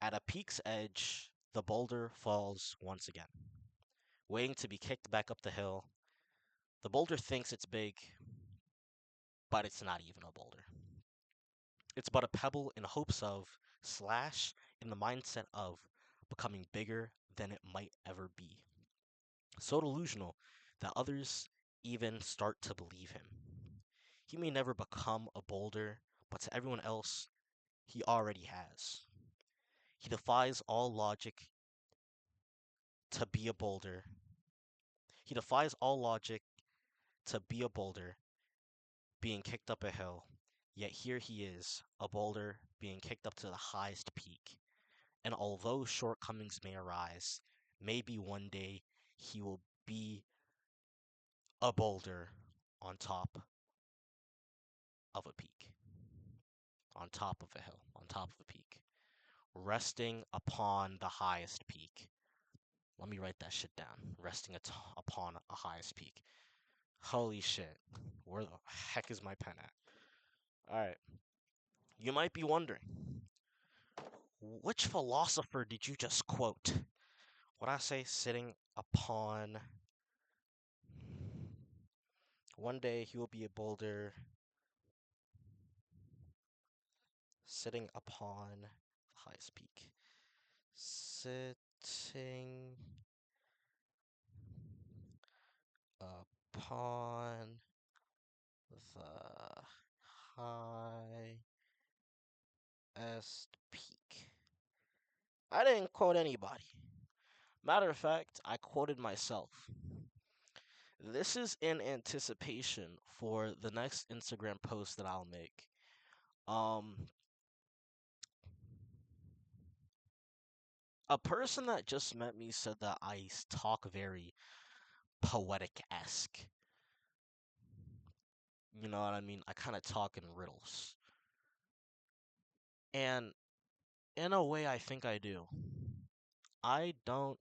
At a peak's edge, the boulder falls once again. Waiting to be kicked back up the hill, the boulder thinks it's big, but it's not even a boulder. It's but a pebble in hopes of, slash, in the mindset of, becoming bigger than it might ever be. So delusional that others even start to believe him. He may never become a boulder, but to everyone else, he already has. He defies all logic to be a boulder. He defies all logic to be a boulder being kicked up a hill, yet here he is, a boulder being kicked up to the highest peak. And although shortcomings may arise, maybe one day he will be a boulder on top of a peak, on top of a hill, on top of a peak, resting upon the highest peak. Let me write that shit down. Resting upon a highest peak. Holy shit. Where the heck is my pen at? Alright. You might be wondering, which philosopher did you just quote? What I say, sitting upon. One day he will be a boulder sitting upon the highest peak. Sitting upon the highest peak. I didn't quote anybody. Matter of fact, I quoted myself. This is in anticipation for the next Instagram post that I'll make. A person that just met me said that I talk very poetic-esque. You know what I mean? I kind of talk in riddles. And in a way, I think I do. I don't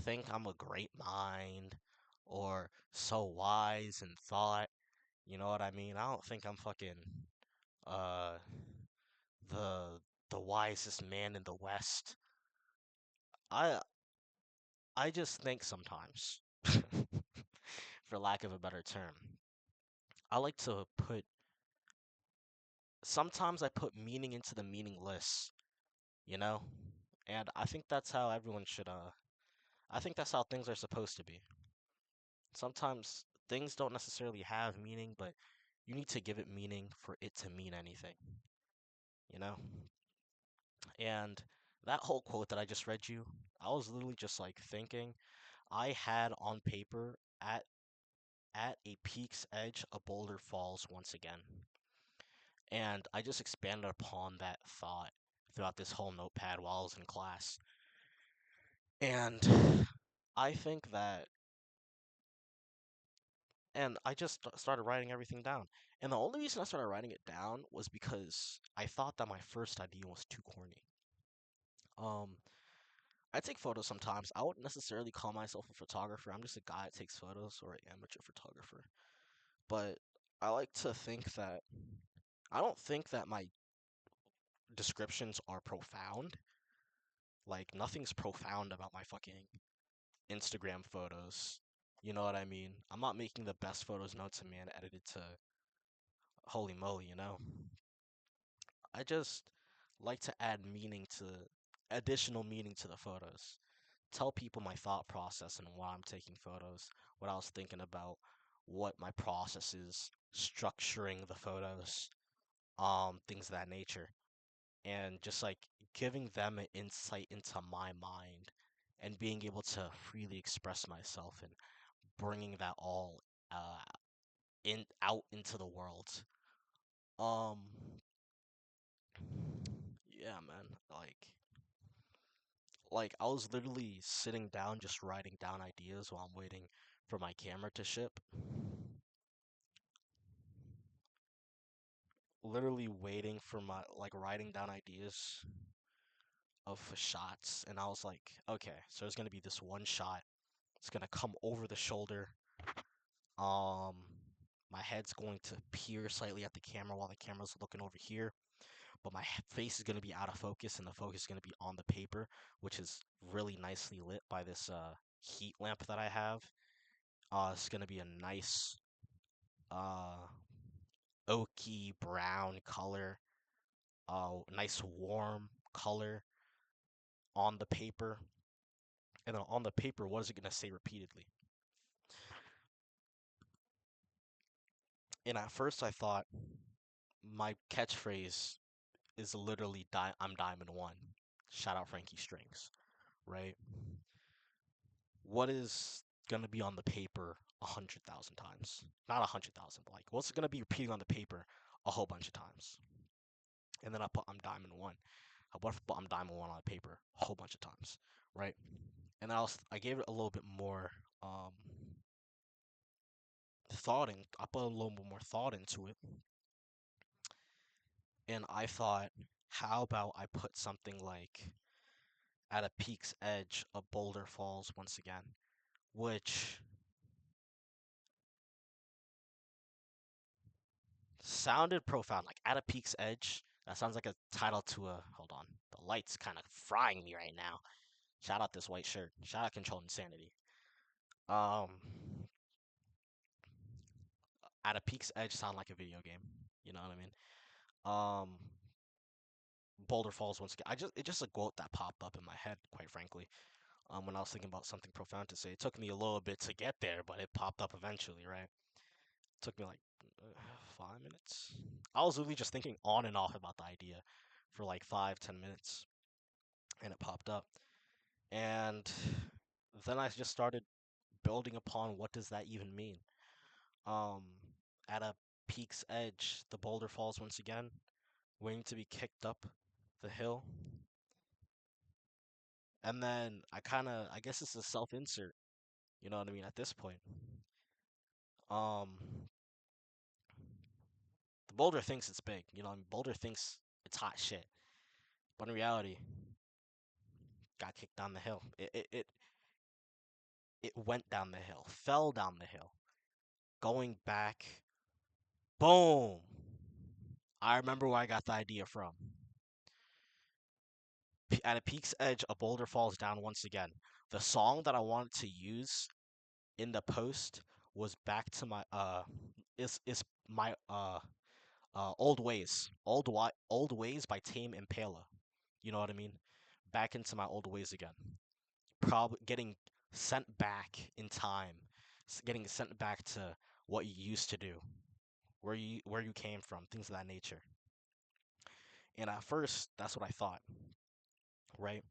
think I'm a great mind or so wise in thought. You know what I mean? I don't think I'm fucking uh the the wisest man in the West. I I just think sometimes, for lack of a better term. I like to put sometimes I put meaning into the meaningless, you know? And I think that's how everyone should I think that's how things are supposed to be. Sometimes things don't necessarily have meaning, but you need to give it meaning for it to mean anything, you know? And that whole quote that I just read you, I was literally just like thinking I had on paper at a peak's edge a boulder falls once again. And I just expanded upon that thought throughout this whole notepad while I was in class. And I think that and I just started writing everything down. And the only reason I started writing it down was because I thought that my first idea was too corny. Um, I take photos sometimes. I wouldn't necessarily call myself a photographer. I'm just a guy that takes photos or an amateur photographer. But I like to think that I don't think that my descriptions are profound. Like nothing's profound about my fucking Instagram photos. You know what I mean? I'm not making the best photos known to man edited to holy moly, you know? I just like to add meaning to additional meaning to the photos. Tell people my thought process and why I'm taking photos, what I was thinking about, what my process is, structuring the photos, things of that nature. And just like giving them an insight into my mind and being able to freely express myself and bringing that all in out into the world. Um, yeah, man. Like I was literally sitting down just writing down ideas while I'm waiting for my camera to ship. Literally waiting for my like writing down ideas of shots and I was like, okay, so there's gonna be this one shot. It's gonna come over the shoulder. Um my head's going to peer slightly at the camera while the camera's looking over here. but my face is gonna be out of focus, and the focus is gonna be on the paper, which is really nicely lit by this heat lamp that I have. It's gonna be a nice uh oaky brown color, nice warm color on the paper. And then on the paper, what is it gonna say repeatedly? And at first, I thought my catchphrase is literally "I'm Diamond One." Shout out Frankie Strings, right? What is gonna be on the paper 100,000 times? Not 100,000, but like what's gonna be repeating on the paper a whole bunch of times? And then I put "I'm Diamond One." What if I put "I'm Diamond One" on the paper a whole bunch of times, right? And I gave it a little bit more thought, and I put a little bit more thought into it, and I thought, how about I put something like "At a peak's edge, a boulder falls once again," which sounded profound. Like "At a peak's edge." That sounds like a title to a. Hold on, the light's kind of frying me right now. Shout out this white shirt. Shout out Controlled Insanity. Um, "At a peak's edge" sound like a video game. You know what I mean? Um, Boulder Falls once again. It's just a quote that popped up in my head, quite frankly. When I was thinking about something profound to say, it took me a little bit to get there, but it popped up eventually, right? It took me like 5 minutes. I was really just thinking on and off about the idea for like 5, 10 minutes, and it popped up. And then I just started building upon what does that even mean. Um, at a peak's edge, the boulder falls once again, waiting to be kicked up the hill. And then I guess it's a self-insert. You know what I mean? At this point, um, the boulder thinks it's big. You know, Boulder thinks it's hot shit, but in reality, got kicked down the hill. It went down the hill, fell down the hill, going back. Boom! I remember where I got the idea from. At a peak's edge, a boulder falls down once again. The song that I wanted to use in the post was back to my is my old ways by Tame Impala. You know what I mean? Back into my old ways again. Probably getting sent back in time, getting sent back to what you used to do, where you came from, things of that nature. And at first, that's what I thought, right?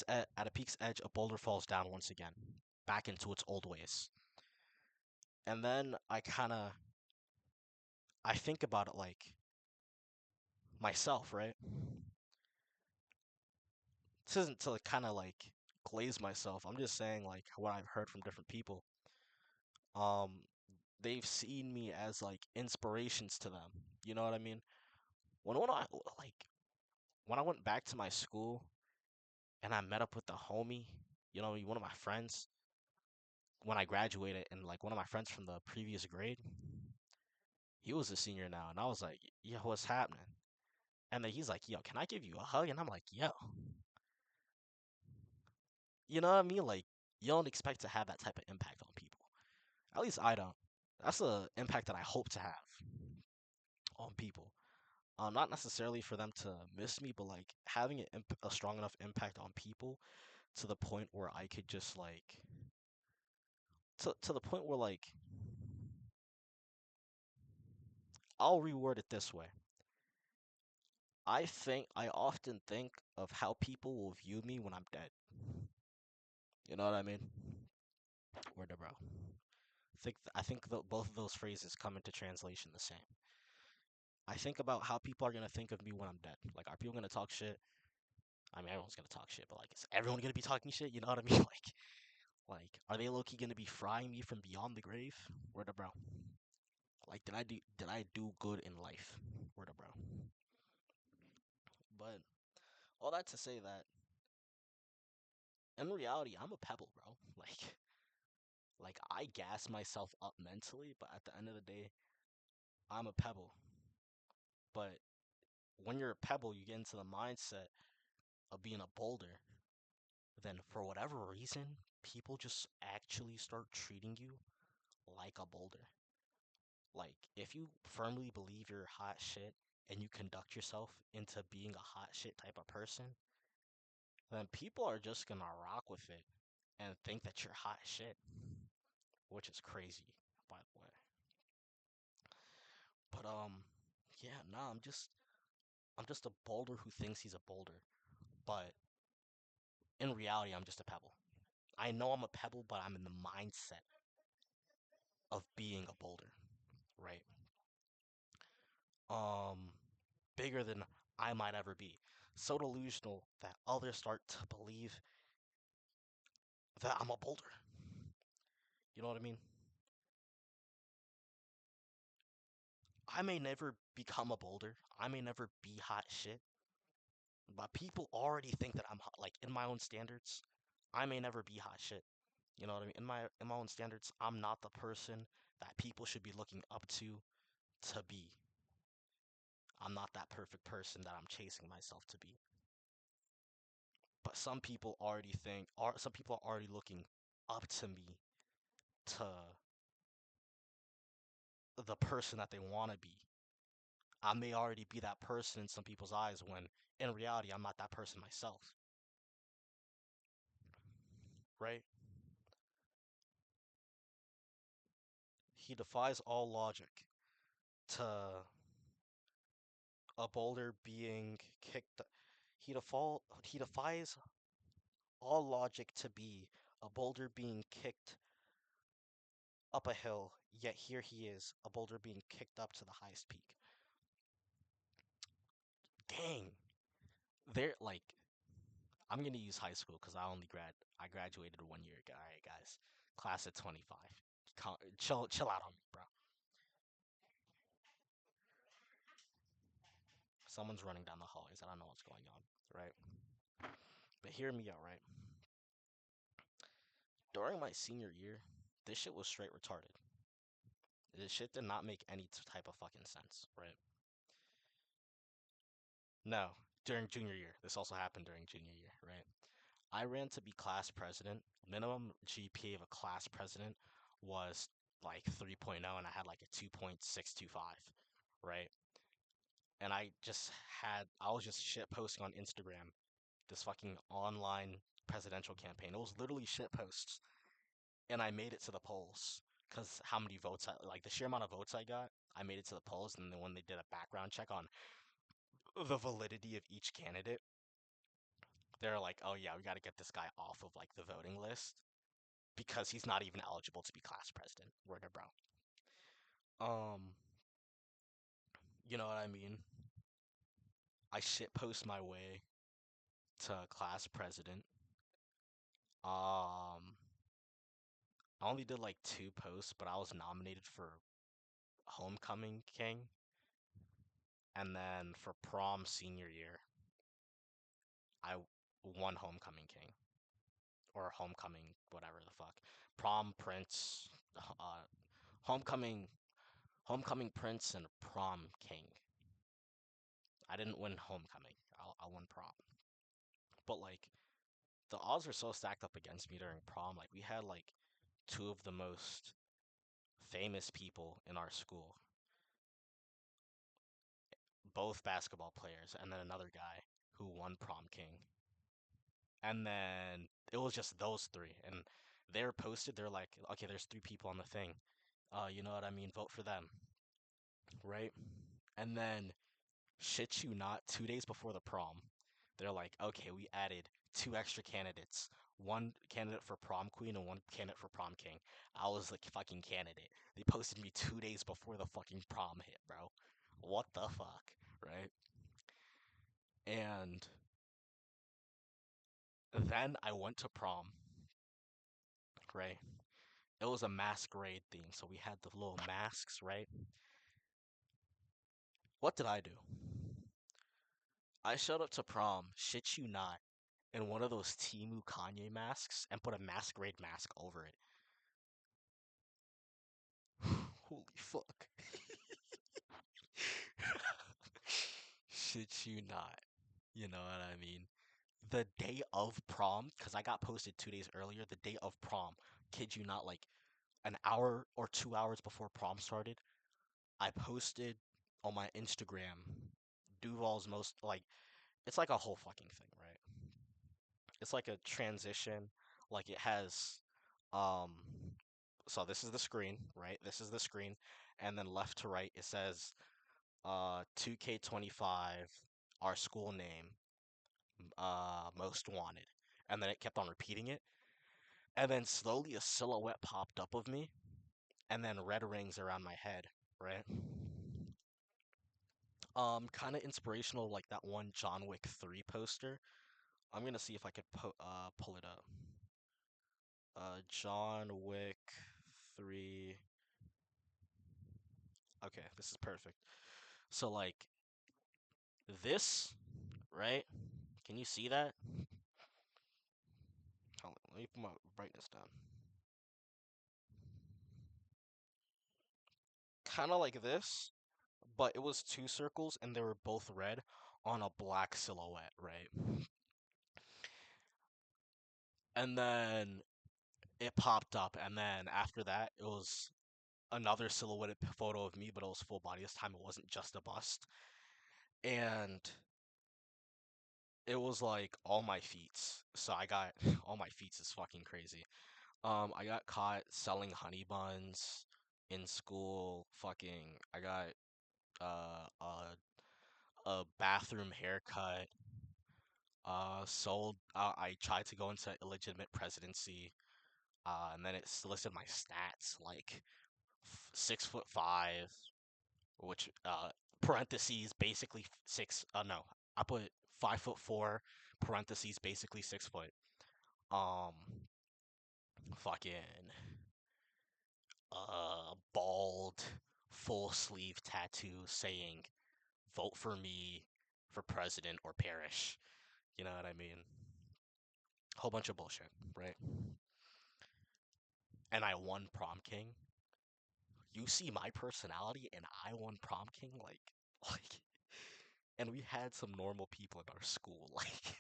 At a peak's edge, a boulder falls down once again, back into its old ways. And then I think about it like myself, right? This isn't to kind of like glaze myself. I'm just saying like what I've heard from different people. Um, they've seen me as like inspirations to them. You know what I mean? When I like when I went back to my school and I met up with the homie, you know, one of my friends when I graduated, and like one of my friends from the previous grade, he was a senior now, and I was like, "Yo, what's happening?" And then he's like, "Yo, can I give you a hug?" And I'm like, "Yo," you know what I mean? Like, you don't expect to have that type of impact on people. At least I don't. That's the impact that I hope to have on people. Not necessarily for them to miss me, but like having a strong enough impact on people to the point where I could just like to the point where like I'll reword it this way. I often think of how people will view me when I'm dead. You know what I mean? Word to bro. I think both of those phrases come into translation the same. I think about how people are gonna think of me when I'm dead. Like, are people gonna talk shit? I mean, everyone's gonna talk shit, but like, is everyone gonna be talking shit? You know what I mean? Like, are they low key gonna be frying me from beyond the grave? Word to bro. Like, did I do good in life? Word to bro. But all that to say that in reality, I'm a pebble, bro. Like I gas myself up mentally, but at the end of the day, I'm a pebble. But when you're a pebble, you get into the mindset of being a boulder. Then, for whatever reason, people just actually start treating you like a boulder. Like, if you firmly believe you're hot shit and you conduct yourself into being a hot shit type of person, then people are just gonna rock with it and think that you're hot shit, which is crazy, by the way. But yeah, nah, I'm just a boulder who thinks he's a boulder, but in reality, I'm just a pebble. I know I'm a pebble, but I'm in the mindset of being a boulder, right? Um, Bigger than I might ever be. So delusional that others start to believe that I'm a boulder. You know what I mean? I may never become a boulder. I may never be hot shit, but people already think that I'm hot. Like in my own standards, I may never be hot shit. You know what I mean? In my own standards, I'm not the person that people should be looking up to be. I'm not that perfect person that I'm chasing myself to be. But some people already think, or some people are already looking up to me to the person that they want to be. I may already be that person in some people's eyes when in reality I'm not that person myself, right? He defies all logic to a boulder being kicked. He defies all logic to be a boulder being kicked up a hill, yet here he is, a boulder being kicked up to the highest peak. Dang, they're like I'm gonna use high school because I graduated 1 year ago. All right, guys, class of 25. Chill out on me, bro. Someone's running down the hallways. I don't know what's going on, right? But hear me out, right? During my senior year, this shit was straight retarded. This shit did not make any type of fucking sense, right? No, during junior year. This also happened during junior year, right? I ran to be class president. Minimum GPA of a class president was like 3.0, and I had like a 2.625, right? And I was just shit posting on Instagram this fucking online presidential campaign. It was literally shit posts, and I made it to the polls because how many votes like the sheer amount of votes I got, I made it to the polls, and then when they did a background check on the validity of each candidate, they're like, "Oh yeah, we got to get this guy off of like the voting list because he's not even eligible to be class president." Word of bro. Um, you know what I mean? I shit post my way to class president. Um, I only did like 2 posts, but I was nominated for homecoming king, and then for prom senior year, I won homecoming king or homecoming whatever the fuck, prom prince, homecoming prince and prom king. I didn't win homecoming. I won prom, but like the odds were so stacked up against me during prom. Like we had like two of the most famous people in our school, both basketball players, and then another guy who won prom king. And then it was just those three, and they were posted. They're like, okay, there's three people on the thing. You know what I mean? Vote for them, right? And then shit you not, 2 days before the prom, they're like, okay, we added two extra candidates. One candidate for prom queen and one candidate for prom king. I was like fucking candidate. They posted me 2 days before the fucking prom hit, bro. What the fuck, right? And then I went to prom, right? It was a masquerade theme, so we had the little masks, right? What did I do? I showed up to prom, shit you not, in one of those Timu Kanye masks and put a masquerade mask over it. Holy fuck. Shit you not. You know what I mean? The day of prom, because I got posted 2 days earlier, the day of prom, kid you not, like an hour or 2 hours before prom started, I posted on my Instagram Duval's most, like, it's like a whole fucking thing, right? It's like a transition, like it has, um, so this is the screen, right? This is the screen, and then left to right, it says, 2K25, our school name, most wanted. And then it kept on repeating it. And then slowly a silhouette popped up of me, and then red rings around my head, right? Kind of inspirational, like that one John Wick 3 poster. I'm gonna see if I could pull it up. John Wick 3. Okay, this is perfect. So like this, right? Can you see that? Hold on, let me put my brightness down. Kind of like this, but it was two circles and they were both red on a black silhouette, right? And then it popped up, and then after that, it was another silhouetted photo of me, but it was full body this time. It wasn't just a bust, and it was like all my feats. So I got all my feats is fucking crazy. I got caught selling honey buns in school. Fucking, I got a bathroom haircut. Sold. I tried to go into illegitimate presidency. And then it listed my stats like 6'5", which parentheses basically six. No, I put 5'4", parentheses basically 6 foot. Um, fucking bald, full sleeve tattoo saying "Vote for me for president or perish." You know what I mean? Whole bunch of bullshit, right? And I won prom king. You see my personality, and I won prom king, like, and we had some normal people in our school, like,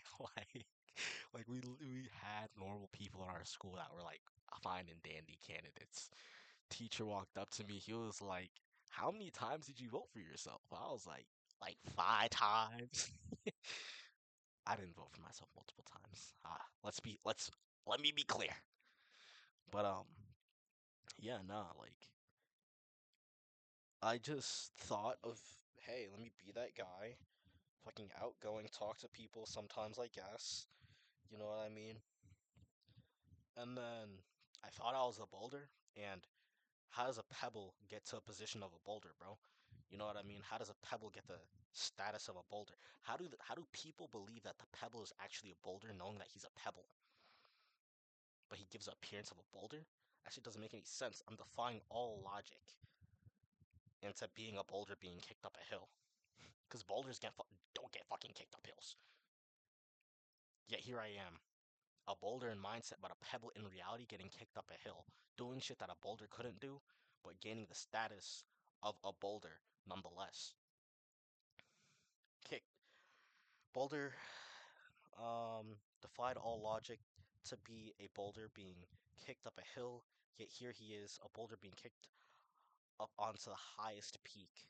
like we had normal people in our school that were like fine and dandy candidates. Teacher walked up to me. He was like, "How many times did you vote for yourself?" I was like 5 times. I didn't vote for myself multiple times. Let me be clear. But yeah, nah, like I just thought of, hey, let me be that guy. Fucking outgoing, talk to people sometimes, I guess. You know what I mean? And then I thought I was a boulder, and how does a pebble get to a position of a boulder, bro? You know what I mean? How does a pebble get the status of a boulder? How do people believe that the pebble is actually a boulder, knowing that he's a pebble, but he gives the appearance of a boulder? Actually, doesn't make any sense. I'm defying all logic into being a boulder being kicked up a hill, because boulders don't get fucking kicked up hills. Yet here I am, a boulder in mindset, but a pebble in reality getting kicked up a hill, doing shit that a boulder couldn't do, but gaining the status of a boulder nonetheless. Kick Boulder defied all logic to be a boulder being kicked up a hill, yet here he is, a boulder being kicked up onto the highest peak,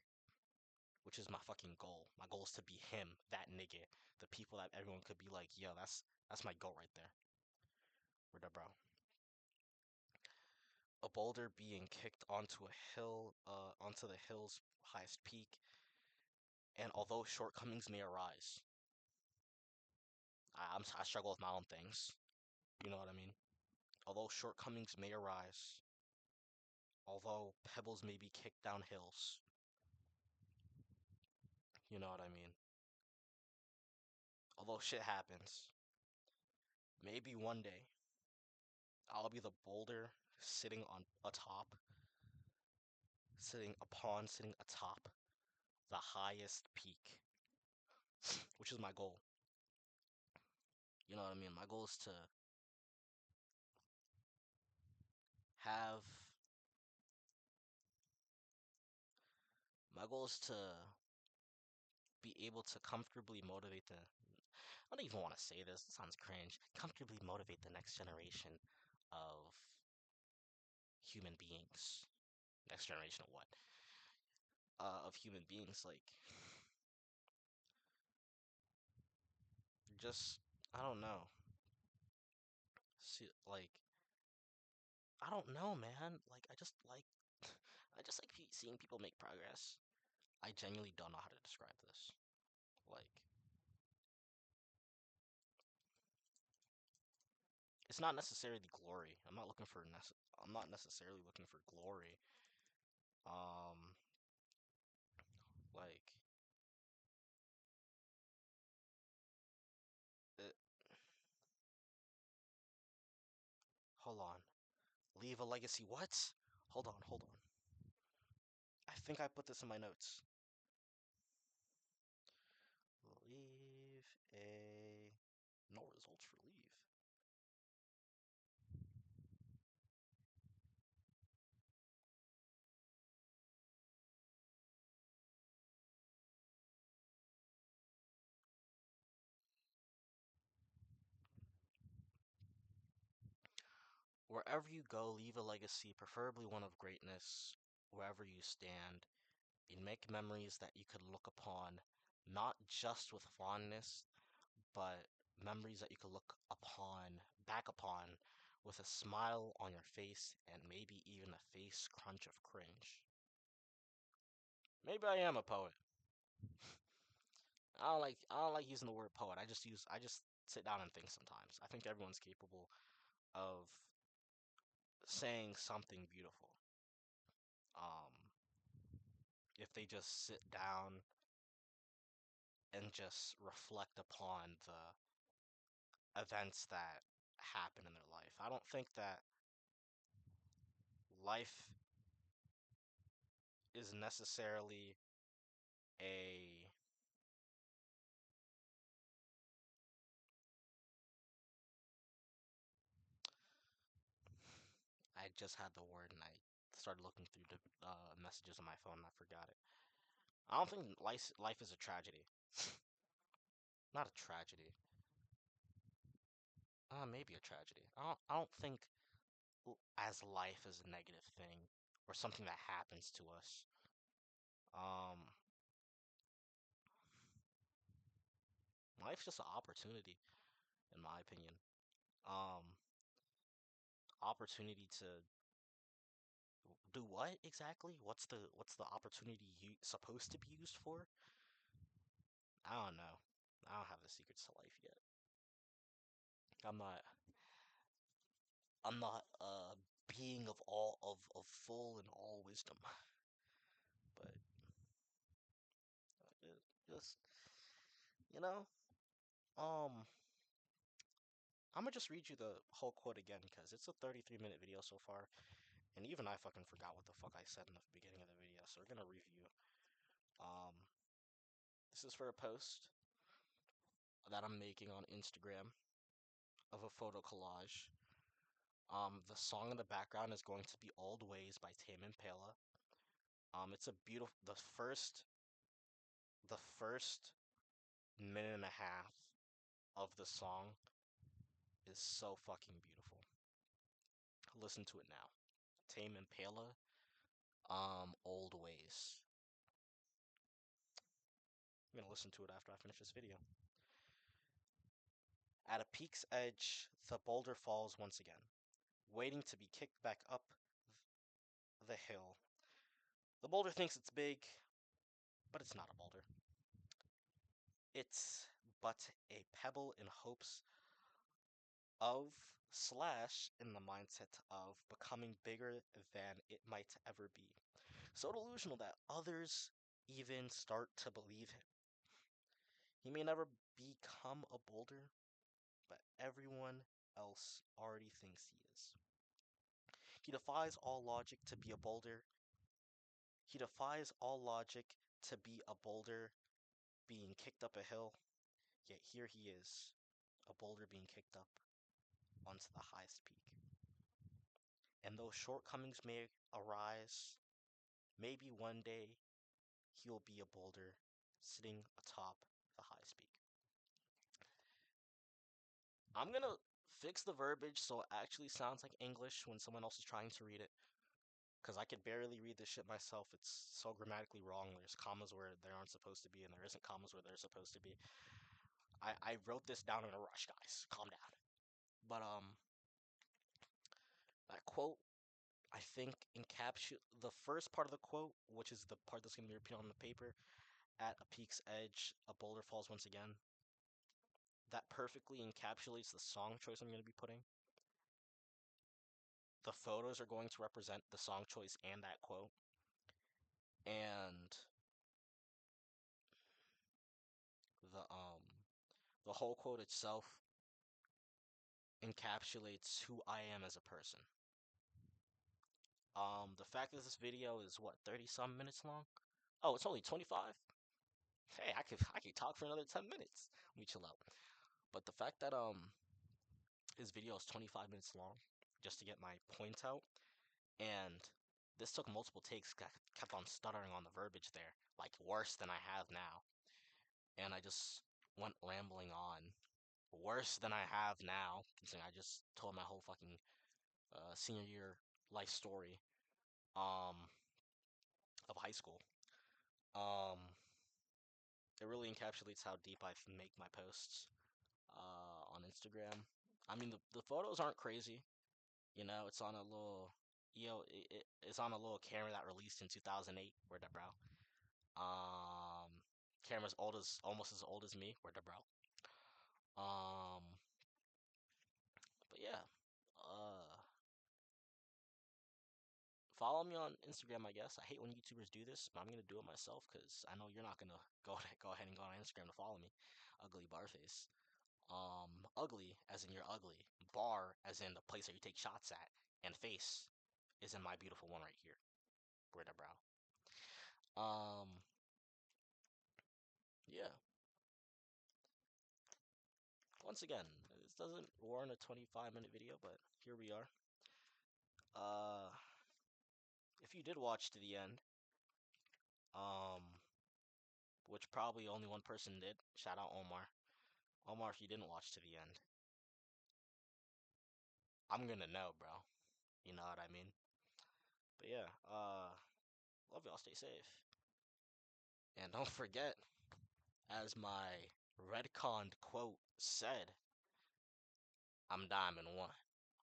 which is my fucking goal. My goal is to be him, that nigga, the people that everyone could be like, yo, that's my goal right there. Word up, bro. A boulder being kicked onto a hill, onto the hill's highest peak, and although shortcomings may arise, I struggle with my own things. You know what I mean? Although shortcomings may arise, although pebbles may be kicked down hills, you know what I mean? Although shit happens, maybe one day I'll be the boulder sitting on atop, sitting atop the highest peak, which is my goal. You know what I mean? My goal is to have, my goal is to be able to comfortably motivate the I don't even want to say this, it sounds cringe. Comfortably motivate the next generation of human beings. Next generation of what? Of human beings, like just I don't know. See, like I don't know, man. Like I just like seeing people make progress. I genuinely don't know how to describe this. Like it's not necessarily glory. I'm not necessarily looking for glory. Um like it, hold on. Leave a legacy. What? Hold on, hold on. I think I put this in my notes. Leave a no results for leave. Wherever you go, leave a legacy, preferably one of greatness, wherever you stand, and make memories that you could look upon, not just with fondness, but memories that you could look upon, back upon, with a smile on your face and maybe even a face crunch of cringe. Maybe I am a poet. I don't like using the word poet. I just sit down and think sometimes. I think everyone's capable of saying something beautiful. Um, if they just sit down and just reflect upon the events that happen in their life. I don't think that life is necessarily a I just had the word and I started looking through the messages on my phone and I forgot it. I don't think life is a tragedy. Not a tragedy. Maybe a tragedy. I don't think as life is a negative thing or something that happens to us. Um, life's just an opportunity, in my opinion. Um, opportunity to do what exactly? What's the opportunity you supposed to be used for? I don't know. I don't have the secrets to life yet. I'm not I'm not a being of full and all wisdom, but just you know, um, I'm gonna just read you the whole quote again because it's a 33-minute video so far, and even I fucking forgot what the fuck I said in the beginning of the video. So we're gonna review. Um, this is for a post that I'm making on Instagram of a photo collage. The song in the background is going to be "Old Ways" by Tame Impala. It's a beautiful. The first minute and a half of the song is so fucking beautiful. Listen to it now. Tame Impala, Old Ways. I'm gonna listen to it after I finish this video. At a peak's edge, the boulder falls once again, waiting to be kicked back up the hill. The boulder thinks it's big, but it's not a boulder. It's but a pebble in hopes of slash in the mindset of becoming bigger than it might ever be. So delusional that others even start to believe him. He may never become a boulder, but everyone else already thinks he is. He defies all logic to be a boulder. He defies all logic to be a boulder being kicked up a hill, yet here he is, a boulder being kicked up onto the highest peak. And though shortcomings may arise, maybe one day he'll be a boulder sitting atop the high peak. I'm gonna fix the verbiage so it actually sounds like English when someone else is trying to read it. Because I could barely read this shit myself. It's so grammatically wrong. There's commas where there aren't supposed to be, and there isn't commas where they're supposed to be. I wrote this down in a rush, guys. Calm down. But that quote, I think, encapsulates the first part of the quote, which is the part that's gonna be repeated on the paper. At a peak's edge, a boulder falls once again. That perfectly encapsulates the song choice I'm gonna be putting. The photos are going to represent the song choice and that quote. And the um the whole quote itself encapsulates who I am as a person. The fact that this video is what 30 some minutes long. Oh, it's only 25. Hey, I could talk for another 10 minutes. Let me chill out. But the fact that this video is 25 minutes long, just to get my point out, and this took multiple takes. Kept on stuttering on the verbiage there, like worse than I have now, and I just went rambling on, worse than I have now, considering I just told my whole fucking senior year life story um of high school. Um, it really encapsulates how deep I make my posts on Instagram. I mean, the photos aren't crazy. You know, it's on a little, it's on a little camera that released in 2008. Word up, bro. Um, camera's old as almost as old as me. Word up, bro. Um, but yeah, uh, follow me on Instagram. I guess I hate when YouTubers do this, but I'm gonna do it myself because I know you're not gonna go ahead and go on Instagram to follow me. Ugly barface. Ugly as in you're ugly. Bar as in the place that you take shots at, and face is in my beautiful one right here. Word up, bro. Yeah. Once again, this doesn't warrant a 25-minute video, but here we are. Uh, if you did watch to the end, um, which probably only one person did, shout out Omar. Omar, if you didn't watch to the end, I'm gonna know, bro. You know what I mean? But yeah, love y'all, stay safe. And don't forget, as my Redcon quote said, I'm Diamond 1.